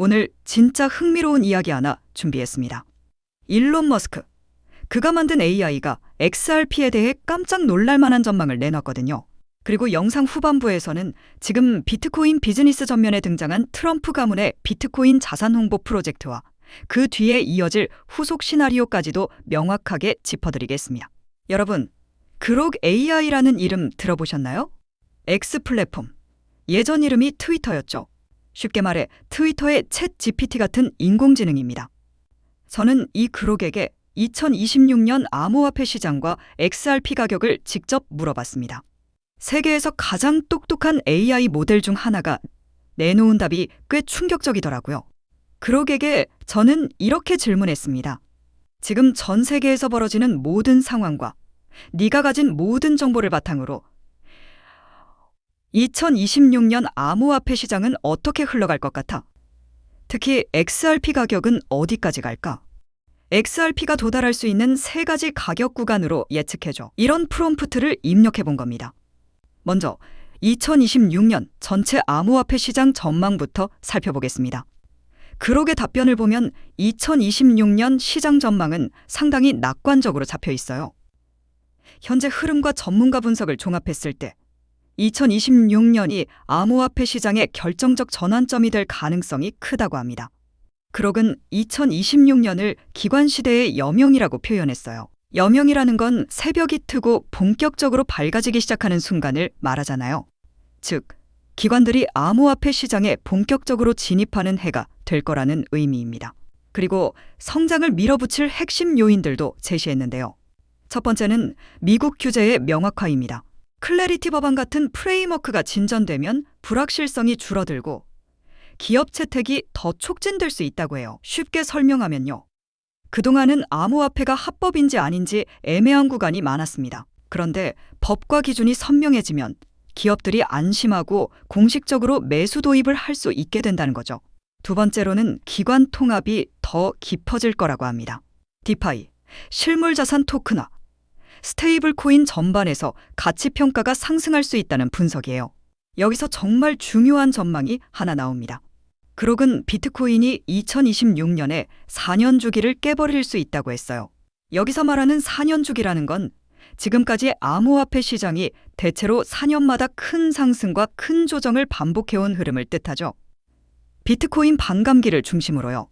오늘 진짜 흥미로운 이야기 하나 준비했습니다. 일론 머스크. 그가 만든 AI가 XRP에 대해 깜짝 놀랄 만한 전망을 내놨거든요. 그리고 영상 후반부에서는 지금 비트코인 비즈니스 전면에 등장한 트럼프 가문의 비트코인 자산 홍보 프로젝트와 그 뒤에 이어질 후속 시나리오까지도 명확하게 짚어드리겠습니다. 여러분, 그록 AI라는 이름 들어보셨나요? X 플랫폼. 예전 이름이 트위터였죠. 쉽게 말해 트위터의 챗 GPT 같은 인공지능입니다. 저는 이 그록에게 2026년 암호화폐 시장과 XRP 가격을 직접 물어봤습니다. 세계에서 가장 똑똑한 AI 모델 중 하나가 내놓은 답이 꽤 충격적이더라고요. 그록에게 저는 이렇게 질문했습니다. 지금 전 세계에서 벌어지는 모든 상황과 네가 가진 모든 정보를 바탕으로 2026년 암호화폐 시장은 어떻게 흘러갈 것 같아? 특히 XRP 가격은 어디까지 갈까? XRP가 도달할 수 있는 3가지 가격 구간으로 예측해줘. 이런 프롬프트를 입력해 본 겁니다. 먼저 2026년 전체 암호화폐 시장 전망부터 살펴보겠습니다. 그록의 답변을 보면 2026년 시장 전망은 상당히 낙관적으로 잡혀 있어요. 현재 흐름과 전문가 분석을 종합했을 때 2026년이 암호화폐 시장의 결정적 전환점이 될 가능성이 크다고 합니다. 그록은 2026년을 기관시대의 여명이라고 표현했어요. 여명이라는 건 새벽이 트고 본격적으로 밝아지기 시작하는 순간을 말하잖아요. 즉, 기관들이 암호화폐 시장에 본격적으로 진입하는 해가 될 거라는 의미입니다. 그리고 성장을 밀어붙일 핵심 요인들도 제시했는데요. 첫 번째는 미국 규제의 명확화입니다. 클래리티 법안 같은 프레임워크가 진전되면 불확실성이 줄어들고 기업 채택이 더 촉진될 수 있다고 해요. 쉽게 설명하면요. 그동안은 암호화폐가 합법인지 아닌지 애매한 구간이 많았습니다. 그런데 법과 기준이 선명해지면 기업들이 안심하고 공식적으로 매수 도입을 할 수 있게 된다는 거죠. 두 번째로는 기관 통합이 더 깊어질 거라고 합니다. 디파이, 실물자산 토큰화, 스테이블 코인 전반에서 가치 평가가 상승할 수 있다는 분석이에요. 여기서 정말 중요한 전망이 하나 나옵니다. 그록은 비트코인이 2026년에 4년 주기를 깨버릴 수 있다고 했어요. 여기서 말하는 4년 주기라는 건 지금까지 암호화폐 시장이 대체로 4년마다 큰 상승과 큰 조정을 반복해온 흐름을 뜻하죠. 비트코인 반감기를 중심으로요.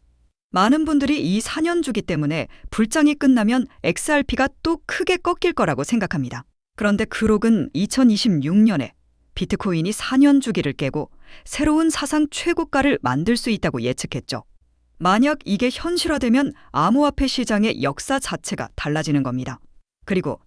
많은 분들이 이 4년 주기 때문에 불장이 끝나면 XRP가 또 크게 꺾일 거라고 생각합니다. 그런데 그록은 2026년에 비트코인이 4년 주기를 깨고 새로운 사상 최고가를 만들 수 있다고 예측했죠. 만약 이게 현실화되면 암호화폐 시장의 역사 자체가 달라지는 겁니다. 그리고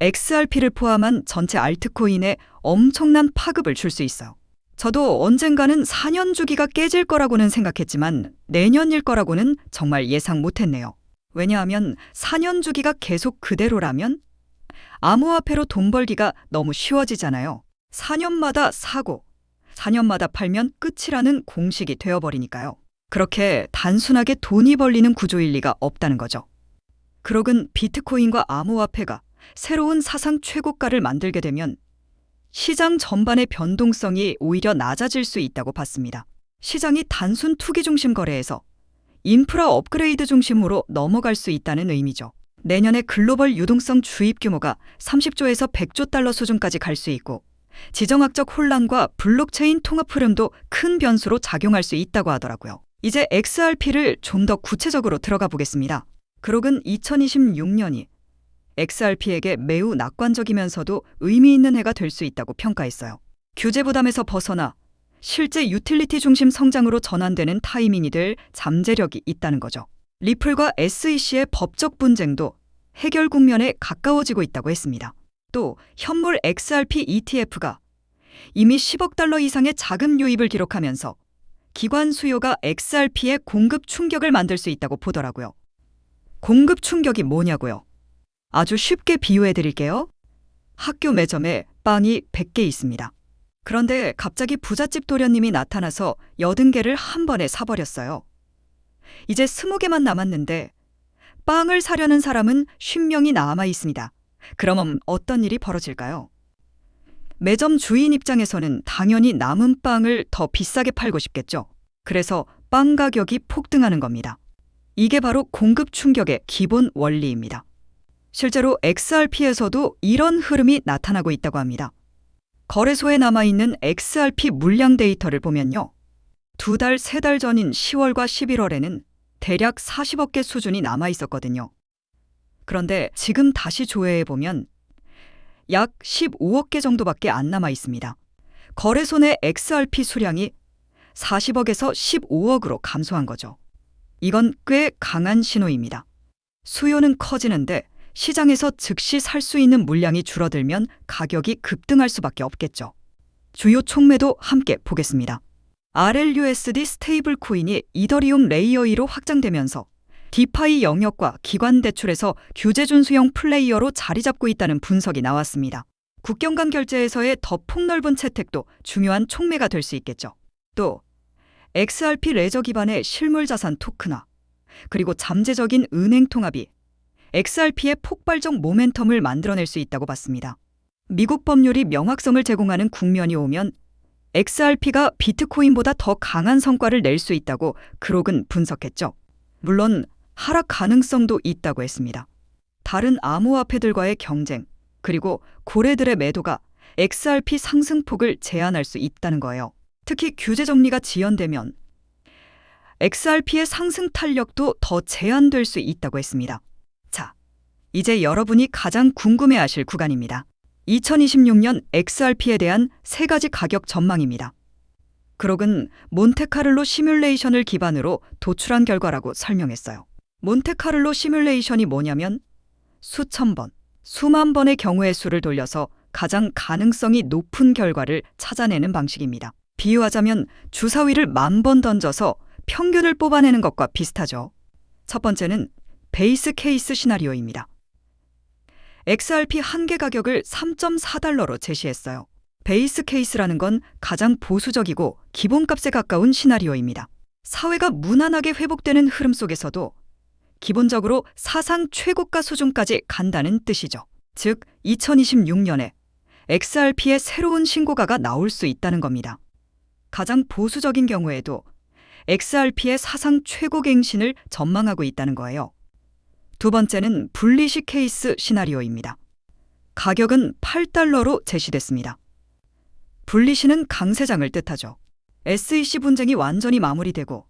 XRP를 포함한 전체 알트코인에 엄청난 파급을 줄 수 있어요. 저도 언젠가는 4년 주기가 깨질 거라고는 생각했지만 내년일 거라고는 정말 예상 못했네요. 왜냐하면 4년 주기가 계속 그대로라면 암호화폐로 돈 벌기가 너무 쉬워지잖아요. 4년마다 사고, 4년마다 팔면 끝이라는 공식이 되어버리니까요. 그렇게 단순하게 돈이 벌리는 구조일 리가 없다는 거죠. 그록은 비트코인과 암호화폐가 새로운 사상 최고가를 만들게 되면 시장 전반의 변동성이 오히려 낮아질 수 있다고 봤습니다. 시장이 단순 투기 중심 거래에서 인프라 업그레이드 중심으로 넘어갈 수 있다는 의미죠. 내년에 글로벌 유동성 주입 규모가 30조에서 100조 달러 수준까지 갈 수 있고 지정학적 혼란과 블록체인 통합 흐름도 큰 변수로 작용할 수 있다고 하더라고요. 이제 XRP를 좀 더 구체적으로 들어가 보겠습니다. 그록은 2026년이 XRP에게 매우 낙관적이면서도 의미 있는 해가 될 수 있다고 평가했어요. 규제 부담에서 벗어나 실제 유틸리티 중심 성장으로 전환되는 타이밍이 될 잠재력이 있다는 거죠. 리플과 SEC의 법적 분쟁도 해결 국면에 가까워지고 있다고 했습니다. 또 현물 XRP ETF가 이미 10억 달러 이상의 자금 유입을 기록하면서 기관 수요가 XRP에 공급 충격을 만들 수 있다고 보더라고요. 공급 충격이 뭐냐고요? 아주 쉽게 비유해 드릴게요. 학교 매점에 빵이 100개 있습니다. 그런데 갑자기 부잣집 도련님이 나타나서 80개를 한 번에 사버렸어요. 이제 20개만 남았는데 빵을 사려는 사람은 50명이 남아 있습니다. 그럼 어떤 일이 벌어질까요? 매점 주인 입장에서는 당연히 남은 빵을 더 비싸게 팔고 싶겠죠. 그래서 빵 가격이 폭등하는 겁니다. 이게 바로 공급 충격의 기본 원리입니다. 실제로 XRP에서도 이런 흐름이 나타나고 있다고 합니다. 거래소에 남아있는 XRP 물량 데이터를 보면요. 2달, 3달 전인 10월과 11월에는 대략 40억 개 수준이 남아있었거든요. 그런데 지금 다시 조회해보면 약 15억 개 정도밖에 안 남아있습니다. 거래소 내 XRP 수량이 40억에서 15억으로 감소한 거죠. 이건 꽤 강한 신호입니다. 수요는 커지는데 시장에서 즉시 살 수 있는 물량이 줄어들면 가격이 급등할 수밖에 없겠죠. 주요 촉매도 함께 보겠습니다. RLUSD 스테이블 코인이 이더리움 레이어 2로 확장되면서 디파이 영역과 기관 대출에서 규제 준수형 플레이어로 자리 잡고 있다는 분석이 나왔습니다. 국경 간 결제에서의 더 폭넓은 채택도 중요한 촉매가 될 수 있겠죠. 또 XRP 레저 기반의 실물 자산 토큰화, 그리고 잠재적인 은행 통합이 XRP의 폭발적 모멘텀을 만들어낼 수 있다고 봤습니다. 미국 법률이 명확성을 제공하는 국면이 오면 XRP가 비트코인보다 더 강한 성과를 낼 수 있다고 그록은 분석했죠. 물론 하락 가능성도 있다고 했습니다. 다른 암호화폐들과의 경쟁, 그리고 고래들의 매도가 XRP 상승폭을 제한할 수 있다는 거예요. 특히 규제 정리가 지연되면 XRP의 상승 탄력도 더 제한될 수 있다고 했습니다. 자, 이제 여러분이 가장 궁금해하실 구간입니다. 2026년 XRP에 대한 3가지 가격 전망입니다. 그록은 몬테카를로 시뮬레이션을 기반으로 도출한 결과라고 설명했어요. 몬테카를로 시뮬레이션이 뭐냐면 수천 번, 수만 번의 경우의 수를 돌려서 가장 가능성이 높은 결과를 찾아내는 방식입니다. 비유하자면 주사위를 10,000번 던져서 평균을 뽑아내는 것과 비슷하죠. 첫 번째는 베이스 케이스 시나리오입니다. XRP 한 개 가격을 3.4달러로 제시했어요. 베이스 케이스라는 건 가장 보수적이고 기본값에 가까운 시나리오입니다. 사회가 무난하게 회복되는 흐름 속에서도 기본적으로 사상 최고가 수준까지 간다는 뜻이죠. 즉 2026년에 XRP의 새로운 신고가가 나올 수 있다는 겁니다. 가장 보수적인 경우에도 XRP의 사상 최고 갱신을 전망하고 있다는 거예요. 두 번째는 불리시 케이스 시나리오입니다. 가격은 8달러로 제시됐습니다. 불리시는 강세장을 뜻하죠. SEC 분쟁이 완전히 마무리되고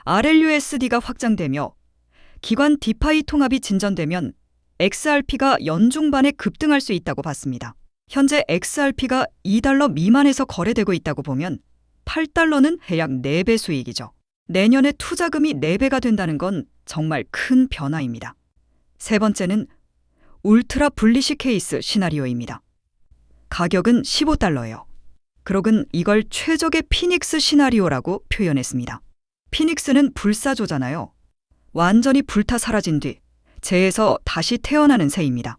RLUSD가 확장되며 기관 디파이 통합이 진전되면 XRP가 연중반에 급등할 수 있다고 봤습니다. 현재 XRP가 2달러 미만에서 거래되고 있다고 보면 8달러는 해약 4배 수익이죠. 내년에 투자금이 4배가 된다는 건 정말 큰 변화입니다. 세 번째는 울트라 불리시 케이스 시나리오입니다. 가격은 15달러예요. 그록은 이걸 최적의 피닉스 시나리오라고 표현했습니다. 피닉스는 불사조잖아요. 완전히 불타 사라진 뒤 재에서 다시 태어나는 새입니다.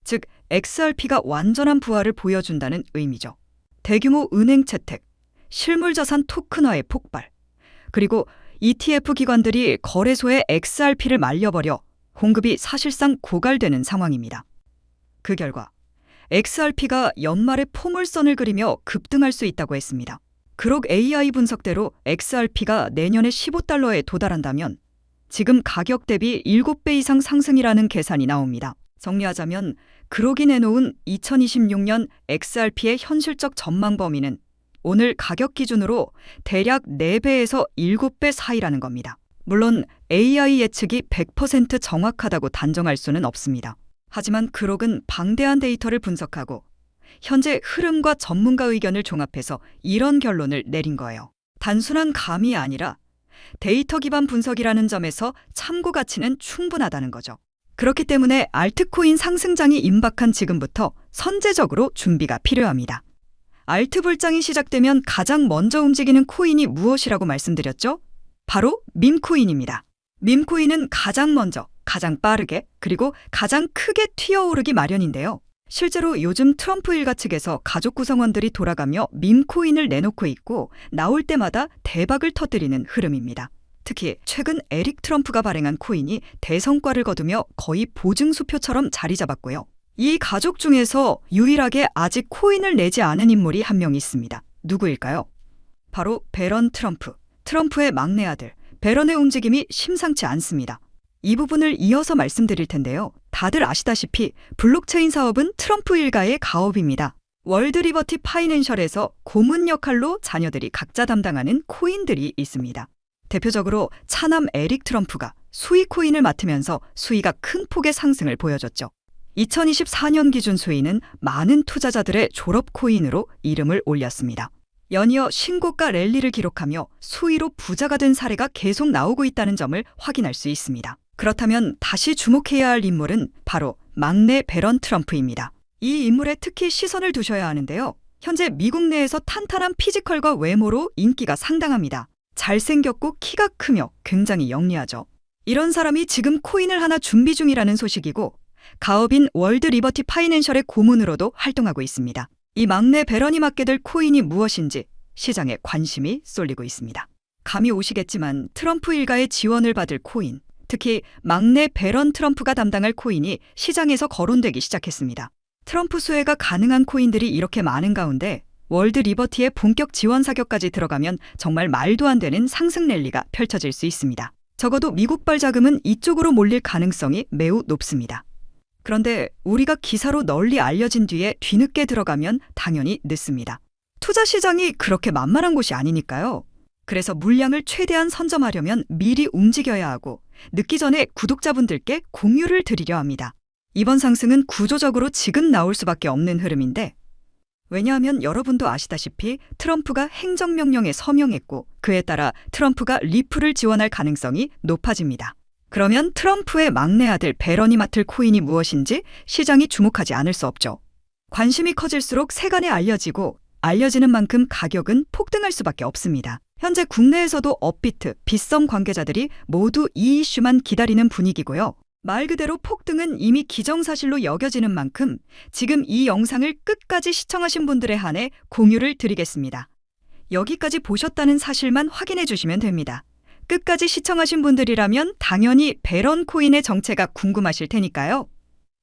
즉 XRP가 완전한 부활을 보여준다는 의미죠. 대규모 은행 채택, 실물자산 토큰화의 폭발, 그리고 ETF 기관들이 거래소에 XRP를 말려버려 공급이 사실상 고갈되는 상황입니다. 그 결과 XRP가 연말에 포물선을 그리며 급등할 수 있다고 했습니다. 그록 AI 분석대로 XRP가 내년에 15달러에 도달한다면 지금 가격 대비 7배 이상 상승이라는 계산이 나옵니다. 정리하자면 그록이 내놓은 2026년 XRP의 현실적 전망 범위는 오늘 가격 기준으로 대략 4배에서 7배 사이라는 겁니다. 물론 AI 예측이 100% 정확하다고 단정할 수는 없습니다. 하지만 그록은 방대한 데이터를 분석하고 현재 흐름과 전문가 의견을 종합해서 이런 결론을 내린 거예요. 단순한 감이 아니라 데이터 기반 분석이라는 점에서 참고 가치는 충분하다는 거죠. 그렇기 때문에 알트코인 상승장이 임박한 지금부터 선제적으로 준비가 필요합니다. 알트 불장이 시작되면 가장 먼저 움직이는 코인이 무엇이라고 말씀드렸죠? 바로 밈코인입니다. 밈코인은 가장 먼저, 가장 빠르게, 그리고 가장 크게 튀어오르기 마련인데요. 실제로 요즘 트럼프 일가 측에서 가족 구성원들이 돌아가며 밈코인을 내놓고 있고 나올 때마다 대박을 터뜨리는 흐름입니다. 특히 최근 에릭 트럼프가 발행한 코인이 대성과를 거두며 거의 보증수표처럼 자리 잡았고요. 이 가족 중에서 유일하게 아직 코인을 내지 않은 인물이 한 명 있습니다. 누구일까요? 바로 배런 트럼프, 트럼프의 막내 아들 배런의 움직임이 심상치 않습니다. 이 부분을 이어서 말씀드릴 텐데요. 다들 아시다시피 블록체인 사업은 트럼프 일가의 가업입니다. 월드 리버티 파이낸셜에서 고문 역할로 자녀들이 각자 담당하는 코인들이 있습니다. 대표적으로 차남 에릭 트럼프가 수익 코인을 맡으면서 수위가 큰 폭의 상승을 보여줬죠. 2024년 기준 수위는 많은 투자자들의 졸업 코인으로 이름을 올렸습니다. 연이어 신고가 랠리를 기록하며 수위로 부자가 된 사례가 계속 나오고 있다는 점을 확인할 수 있습니다. 그렇다면 다시 주목해야 할 인물은 바로 막내 배런 트럼프입니다. 이 인물에 특히 시선을 두셔야 하는데요. 현재 미국 내에서 탄탄한 피지컬과 외모로 인기가 상당합니다. 잘생겼고 키가 크며 굉장히 영리하죠. 이런 사람이 지금 코인을 하나 준비 중이라는 소식이고 가업인 월드 리버티 파이낸셜의 고문으로도 활동하고 있습니다. 이 막내 배런이 맡게 될 코인이 무엇인지 시장에 관심이 쏠리고 있습니다. 감이 오시겠지만 트럼프 일가의 지원을 받을 코인, 특히 막내 배런 트럼프가 담당할 코인이 시장에서 거론되기 시작했습니다. 트럼프 수혜가 가능한 코인들이 이렇게 많은 가운데 월드 리버티의 본격 지원 사격까지 들어가면 정말 말도 안 되는 상승 랠리가 펼쳐질 수 있습니다. 적어도 미국발 자금은 이쪽으로 몰릴 가능성이 매우 높습니다. 그런데 우리가 기사로 널리 알려진 뒤에 뒤늦게 들어가면 당연히 늦습니다. 투자 시장이 그렇게 만만한 곳이 아니니까요. 그래서 물량을 최대한 선점하려면 미리 움직여야 하고 늦기 전에 구독자분들께 공유를 드리려 합니다. 이번 상승은 구조적으로 지금 나올 수밖에 없는 흐름인데 왜냐하면 여러분도 아시다시피 트럼프가 행정명령에 서명했고 그에 따라 트럼프가 리플을 지원할 가능성이 높아집니다. 그러면 트럼프의 막내 아들 배런이 맡을 코인이 무엇인지 시장이 주목하지 않을 수 없죠. 관심이 커질수록 세간에 알려지는 만큼 가격은 폭등할 수밖에 없습니다. 현재 국내에서도 업비트, 빗썸 관계자들이 모두 이 이슈만 기다리는 분위기고요. 말 그대로 폭등은 이미 기정사실로 여겨지는 만큼 지금 이 영상을 끝까지 시청하신 분들에 한해 공유를 드리겠습니다. 여기까지 보셨다는 사실만 확인해 주시면 됩니다. 끝까지 시청하신 분들이라면 당연히 배런 코인의 정체가 궁금하실 테니까요.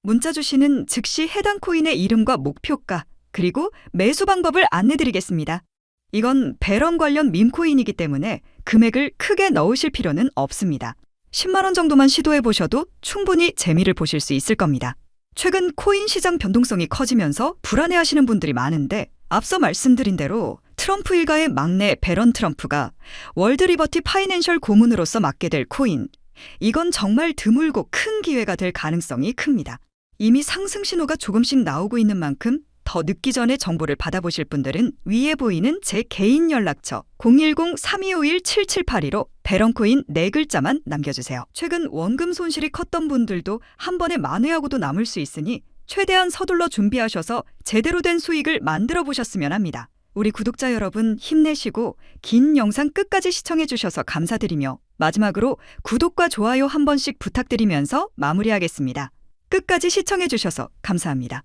문자 주시는 즉시 해당 코인의 이름과 목표가 그리고 매수 방법을 안내드리겠습니다. 이건 배런 관련 밈코인이기 때문에 금액을 크게 넣으실 필요는 없습니다. 10만 원 정도만 시도해 보셔도 충분히 재미를 보실 수 있을 겁니다. 최근 코인 시장 변동성이 커지면서 불안해하시는 분들이 많은데 앞서 말씀드린 대로 트럼프 일가의 막내 배런 트럼프가 월드 리버티 파이낸셜 고문으로서 맡게 될 코인, 이건 정말 드물고 큰 기회가 될 가능성이 큽니다. 이미 상승 신호가 조금씩 나오고 있는 만큼 더 늦기 전에 정보를 받아보실 분들은 위에 보이는 제 개인 연락처 010-3251-7782로 배런코인 4글자만 남겨주세요. 최근 원금 손실이 컸던 분들도 한 번에 만회하고도 남을 수 있으니 최대한 서둘러 준비하셔서 제대로 된 수익을 만들어 보셨으면 합니다. 우리 구독자 여러분 힘내시고 긴 영상 끝까지 시청해 주셔서 감사드리며 마지막으로 구독과 좋아요 한 번씩 부탁드리면서 마무리하겠습니다. 끝까지 시청해 주셔서 감사합니다.